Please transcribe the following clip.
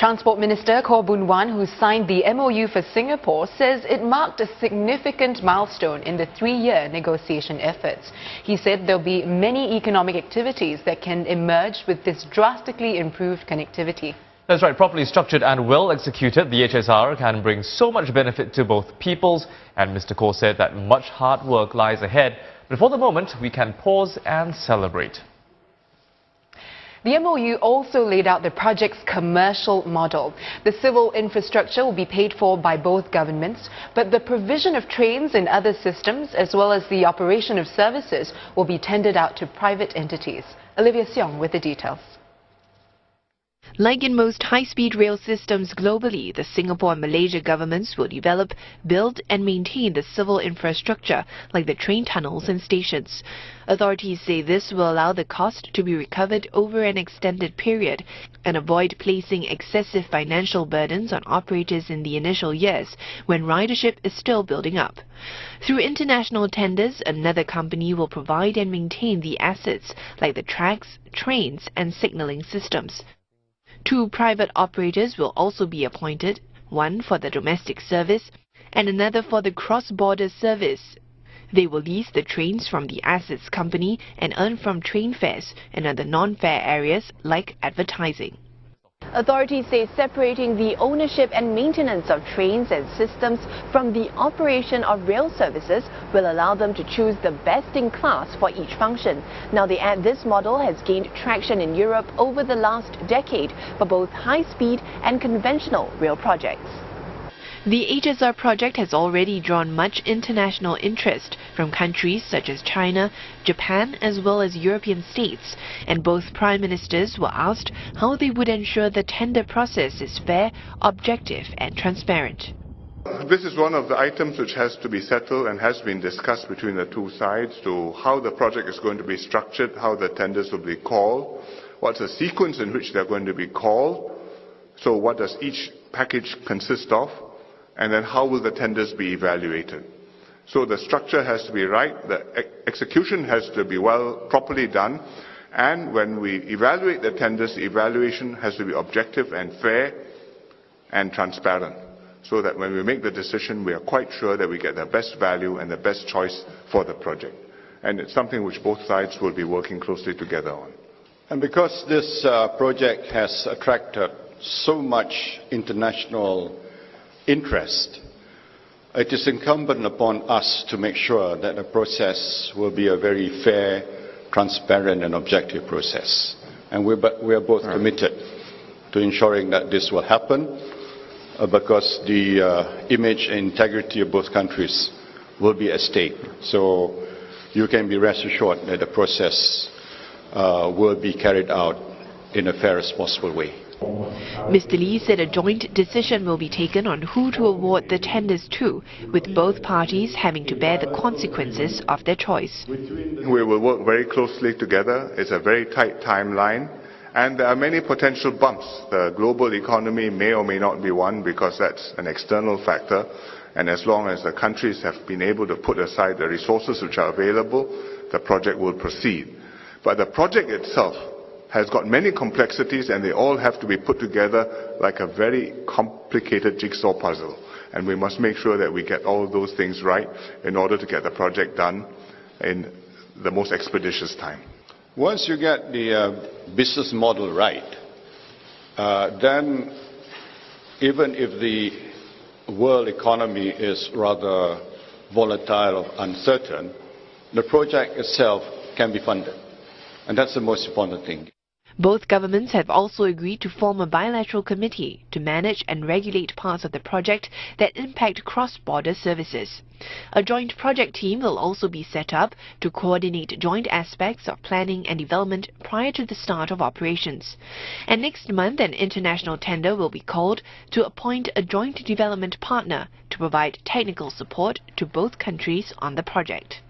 Transport Minister Koh Boon Wan, who signed the MOU for Singapore, says it marked a significant milestone in the 3-year negotiation efforts. He said there'll be many economic activities that can emerge with this drastically improved connectivity. That's right, properly structured and well executed, the HSR can bring so much benefit to both peoples, and Mr. Koh said that much hard work lies ahead. But for the moment, we can pause and celebrate. The MOU also laid out the project's commercial model. The civil infrastructure will be paid for by both governments, but the provision of trains and other systems, as well as the operation of services, will be tendered out to private entities. Olivia Seong with the details. Like in most high-speed rail systems globally, the Singapore and Malaysia governments will develop, build and maintain the civil infrastructure like the train tunnels and stations. Authorities say this will allow the cost to be recovered over an extended period and avoid placing excessive financial burdens on operators in the initial years when ridership is still building up. Through international tenders, another company will provide and maintain the assets like the tracks, trains and signalling systems. 2 private operators will also be appointed, one for the domestic service and another for the cross-border service. They will lease the trains from the assets company and earn from train fares and other non-fare areas like advertising. Authorities say separating the ownership and maintenance of trains and systems from the operation of rail services will allow them to choose the best in class for each function. Now they add this model has gained traction in Europe over the last decade for both high-speed and conventional rail projects. The HSR project has already drawn much international interest from countries such as China, Japan as well as European states, and both Prime Ministers were asked how they would ensure the tender process is fair, objective and transparent. This is one of the items which has to be settled and has been discussed between the two sides to how the project is going to be structured, how the tenders will be called, what's the sequence in which they're going to be called, so what does each package consist of, and then how will the tenders be evaluated. So the structure has to be right, the execution has to be properly done, and when we evaluate the tenders, the evaluation has to be objective and fair and transparent, so that when we make the decision, we are quite sure that we get the best value and the best choice for the project. And it's something which both sides will be working closely together on. And because this project has attracted so much international interest, it is incumbent upon us to make sure that the process will be a very fair, transparent and objective process. And we are both committed to ensuring that this will happen because the image and integrity of both countries will be at stake. So you can be rest assured that the process will be carried out in a fair as possible way. Mr. Lee said a joint decision will be taken on who to award the tenders to, with both parties having to bear the consequences of their choice. We will work very closely together. It's a very tight timeline, and there are many potential bumps. The global economy may or may not be one because that's an external factor, and as long as the countries have been able to put aside the resources which are available, the project will proceed. But the project itself has got many complexities, and they all have to be put together like a very complicated jigsaw puzzle. And we must make sure that we get all those things right in order to get the project done in the most expeditious time. Once you get the business model right, then even if the world economy is rather volatile or uncertain, the project itself can be funded. And that's the most important thing. Both governments have also agreed to form a bilateral committee to manage and regulate parts of the project that impact cross-border services. A joint project team will also be set up to coordinate joint aspects of planning and development prior to the start of operations. And next month, an international tender will be called to appoint a joint development partner to provide technical support to both countries on the project.